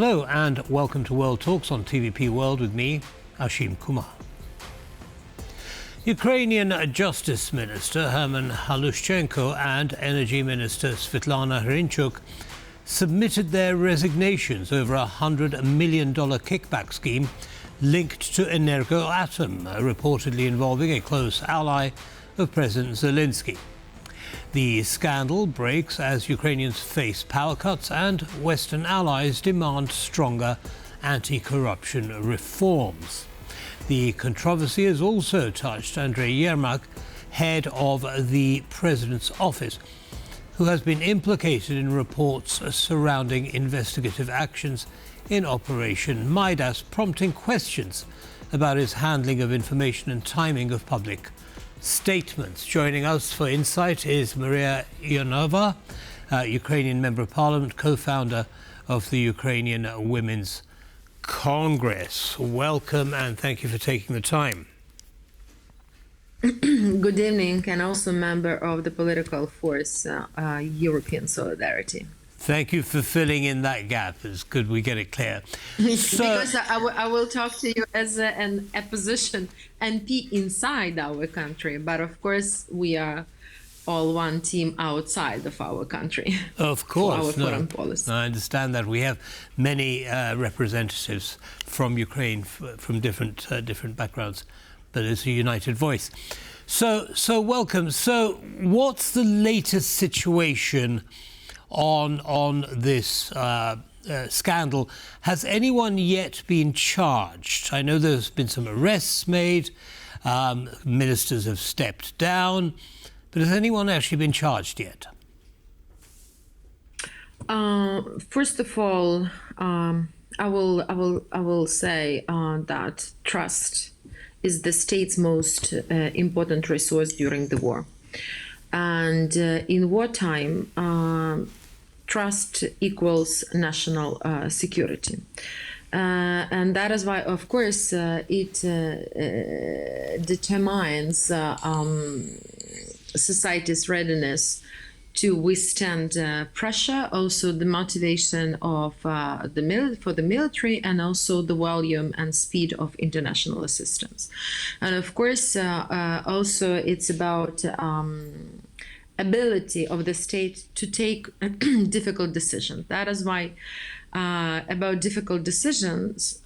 Hello and welcome to World Talks on TVP World with me, Ashim Kumar. Ukrainian Justice Minister Herman Halushchenko and Energy Minister Svetlana Hrinchuk submitted their resignations over a $100 million kickback scheme linked to Energoatom, reportedly involving a close ally of President Zelensky. The scandal breaks as Ukrainians face power cuts and Western allies demand stronger anti-corruption reforms. The controversy has also touched Andrei Yermak, head of the president's office, who has been implicated in reports surrounding investigative actions in Operation Midas, prompting questions about his handling of information and timing of public statements. Joining us for insight is Mariia Ionova, Ukrainian Member of Parliament, co-founder of the Ukrainian Women's Congress. Welcome and thank you for taking the time. Good evening, and also member of the political force European Solidarity. Thank you for filling in that gap. It's good we get it clear. Because I will talk to you as an opposition MP inside our country, but of course we are all one team outside of our country. Of course, for our foreign policy. I understand that. We have many representatives from Ukraine, from different backgrounds, but it's a united voice. So welcome. So what's the latest situation on this scandal? Has anyone yet been charged? I know there's been some arrests made, ministers have stepped down, but has anyone actually been charged yet? First of all, I will say that trust is the state's most important resource during the war. And in wartime, trust equals national security. And that is why, of course, it determines society's readiness to withstand pressure, also the motivation of for the military, and also the volume and speed of international assistance. And of course, also it's about ability of the state to take difficult decisions. That is why about difficult decisions,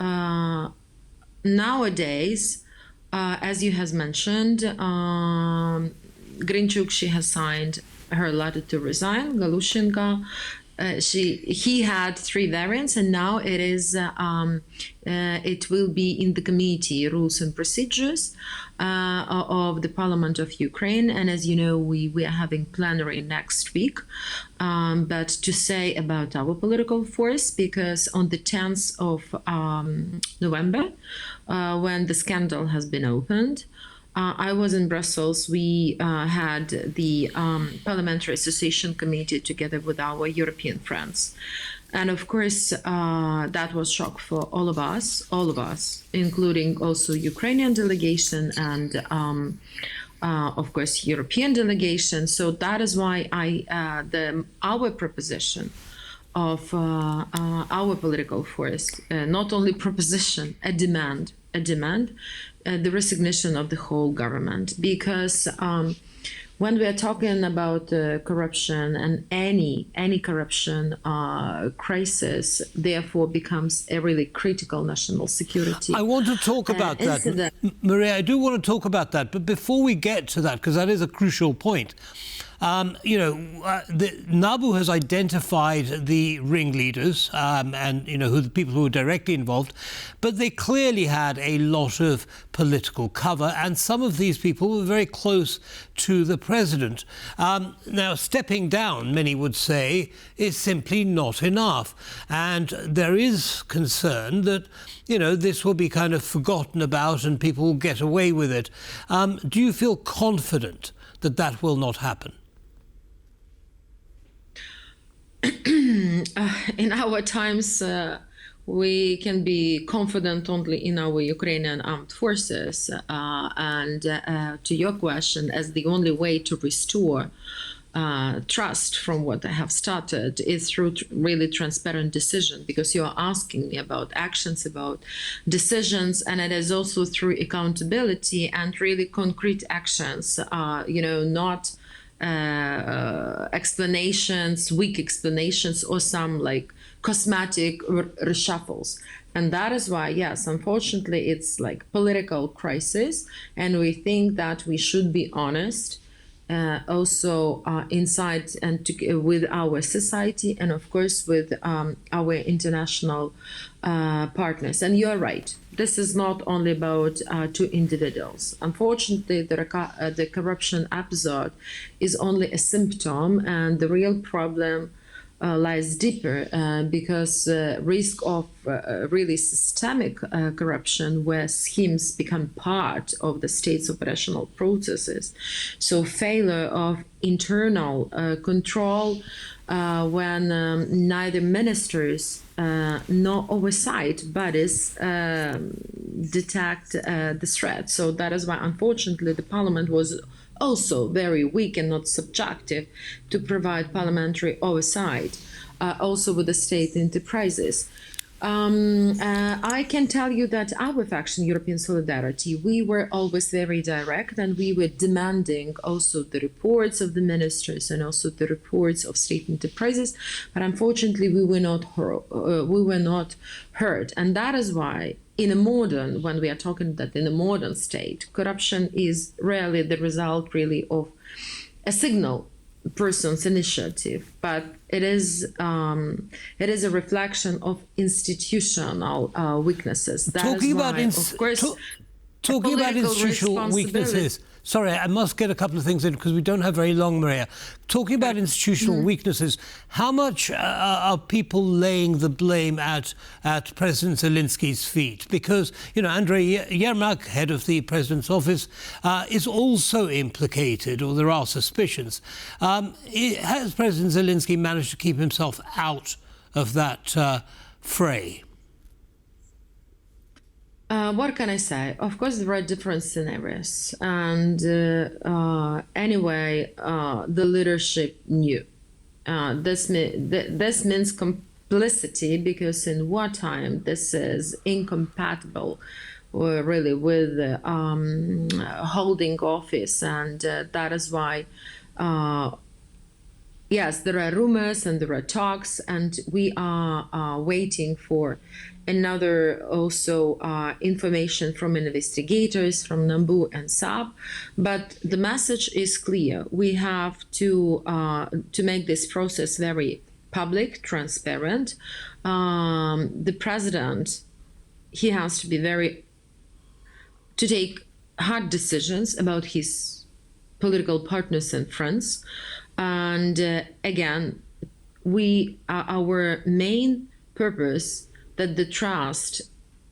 nowadays, as you has mentioned, Hrinchuk, she has signed her letter to resign. Galushenko, he had 3 variants, and now it is it will be in the committee rules and procedures of the Parliament of Ukraine. And as you know, we are having plenary next week. But to say about our political force, because on the 10th of November, when the scandal has been opened, I was in Brussels. We had the Parliamentary Association Committee together with our European friends. And of course, that was shock for all of us, including also Ukrainian delegation and, of course, European delegation. So that is why our proposition of our political force, not only proposition, a demand, the resignation of the whole government, because when we are talking about corruption, and any corruption crisis, therefore becomes a really critical national security. I want to talk about that, Mariia. I do want to talk about that, but before we get to that, because that is a crucial point. NABU has identified the ringleaders and who the people who were directly involved, but they clearly had a lot of political cover, and some of these people were very close to the president. Now, stepping down, many would say, is simply not enough, and there is concern that this will be kind of forgotten about and people will get away with it. Do you feel confident that that will not happen? In our times, we can be confident only in our Ukrainian armed forces. And to your question, as the only way to restore trust from what I have started is through really transparent decision, because you are asking me about actions, about decisions, and it is also through accountability and really concrete actions, not explanations, weak explanations, or some like cosmetic reshuffles. And that is why, yes, unfortunately, it's like political crisis, and we think that we should be honest also inside and with our society, and of course with our international partners. And you're right, this is not only about two individuals. Unfortunately, the corruption episode is only a symptom, and the real problem lies deeper, because risk of really systemic corruption, where schemes become part of the state's operational processes. So failure of internal control, when neither ministers nor oversight bodies detect the threat. So that is why, unfortunately, the parliament was also very weak and not subjective to provide parliamentary oversight, also with the state enterprises. I can tell you that our faction, European Solidarity, we were always very direct, and we were demanding also the reports of the ministers and also the reports of state enterprises. But unfortunately, we were not heard, and that is why, when we are talking that in a modern state, corruption is rarely the result really of a single person's initiative, but it is a reflection of institutional weaknesses. Talking about institutional weaknesses. Sorry, I must get a couple of things in because we don't have very long, Mariia. Talking about institutional weaknesses, how much are people laying the blame at President Zelensky's feet? Because, Andrei Yermak, head of the president's office, is also implicated, or there are suspicions. Has President Zelensky managed to keep himself out of that fray? What can I say? Of course, there are different scenarios, and anyway, the leadership knew. This means complicity, because in wartime, this is incompatible, really, with holding office, and that is why. Yes, there are rumors and there are talks, and we are waiting for another also information from investigators from NABU and SAB. But the message is clear. We have to make this process very public, transparent. The president, he has to be to take hard decisions about his political partners and friends. And again, our main purpose that the trust,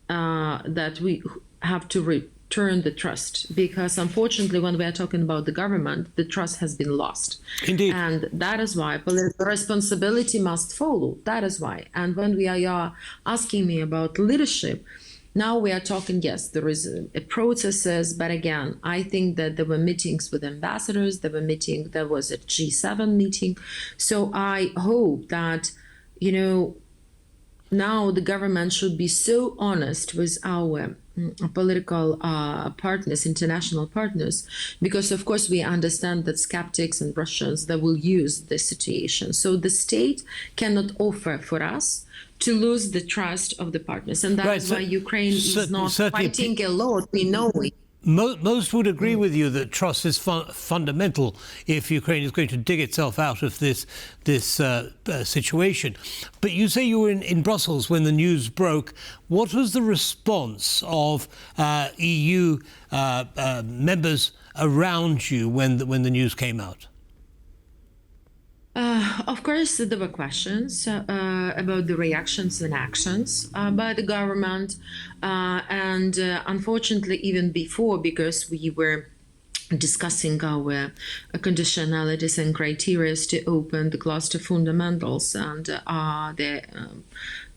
that we have to return the trust, because unfortunately, when we are talking about the government, the trust has been lost. Indeed. And that is why political responsibility must follow. That is why. And when we are asking me about leadership, now we are talking, yes, there is a processes, but again, I think that there were meetings with ambassadors, there was a G7 meeting. So I hope that, now the government should be so honest with our political partners, international partners, because of course we understand that skeptics and Russians, they will use this situation. So the state cannot offer for us to lose the trust of the partners. And that is why Ukraine is not fighting alone. We know it. Most would agree with you that trust is fundamental if Ukraine is going to dig itself out of this situation. But you say you were in Brussels when the news broke. What was the response of EU members around you when the news came out? Of course, there were questions about the reactions and actions by the government. And unfortunately, even before, because we were discussing our conditionalities and criteria to open the cluster fundamentals and the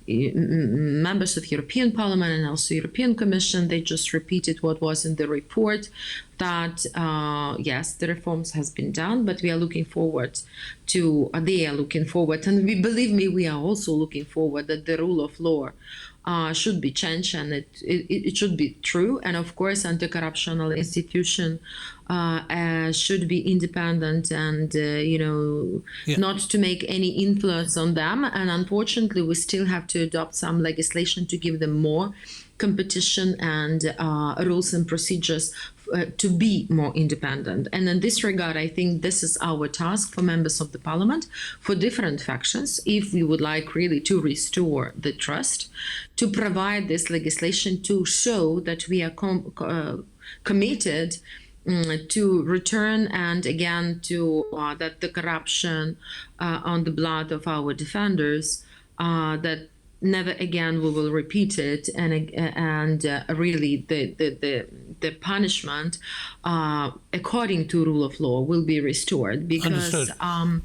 members of European Parliament and also European Commission, they just repeated what was in the report, that yes, the reforms has been done, but we are looking forward to, they are looking forward, and we, believe me, we are also looking forward that the rule of law should be changed, and it should be true. And of course, anti-corruptional institution should be independent and, not to make any influence on them. And unfortunately, we still have to adopt some legislation to give them more competition and rules and procedures to be more independent. And in this regard, I think this is our task for members of the parliament, for different factions, if we would like really to restore the trust, to provide this legislation to show that we are committed to return, and again to that the corruption on the blood of our defenders, that never again we will repeat it, and really the punishment according to rule of law will be restored. Because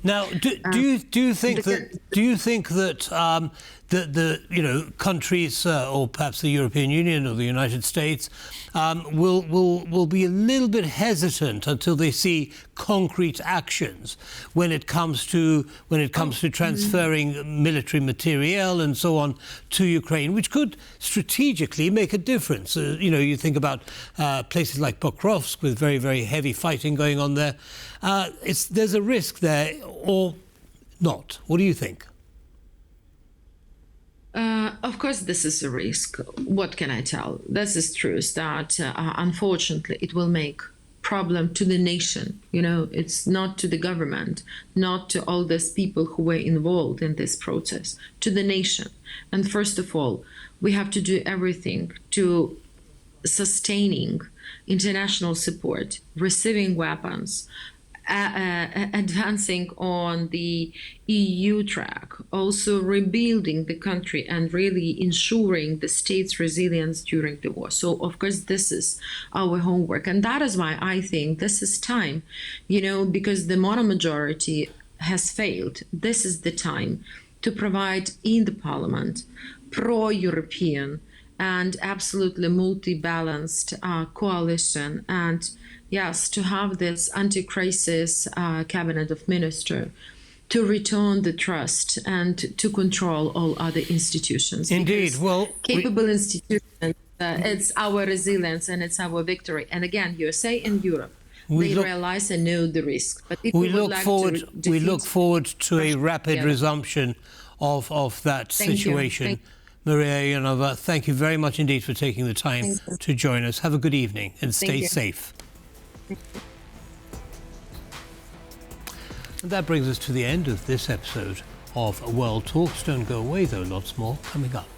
now, do you think that the countries or perhaps the European Union or the United States will be a little bit hesitant until they see concrete actions when it comes to transferring military materiel and so on to Ukraine, which could strategically make a difference? You think about places like Pokrovsk with very, very heavy fighting going on there. There's a risk there, or not? What do you think? Of course, this is a risk. What can I tell? This is true, is that unfortunately it will make problem to the nation. It's not to the government, not to all these people who were involved in this process, to the nation. And first of all, we have to do everything to sustaining international support, receiving weapons, advancing on the EU track, also rebuilding the country and really ensuring the state's resilience during the war. So, of course, this is our homework. And that is why I think this is time, because the mono-majority has failed. This is the time to provide in the parliament pro-European and absolutely multi-balanced coalition, and yes, to have this anti-crisis cabinet of ministers to return the trust and to control all other institutions. Indeed, well, capable institutions, it's our resilience and it's our victory. And again, USA and Europe, they realize and know the risk. But if we look forward to a rapid resumption of that situation. Mariia Ionova, thank you very much indeed for taking the time to join us. Have a good evening and stay safe. And that brings us to the end of this episode of World Talks. Don't go away though, lots more coming up.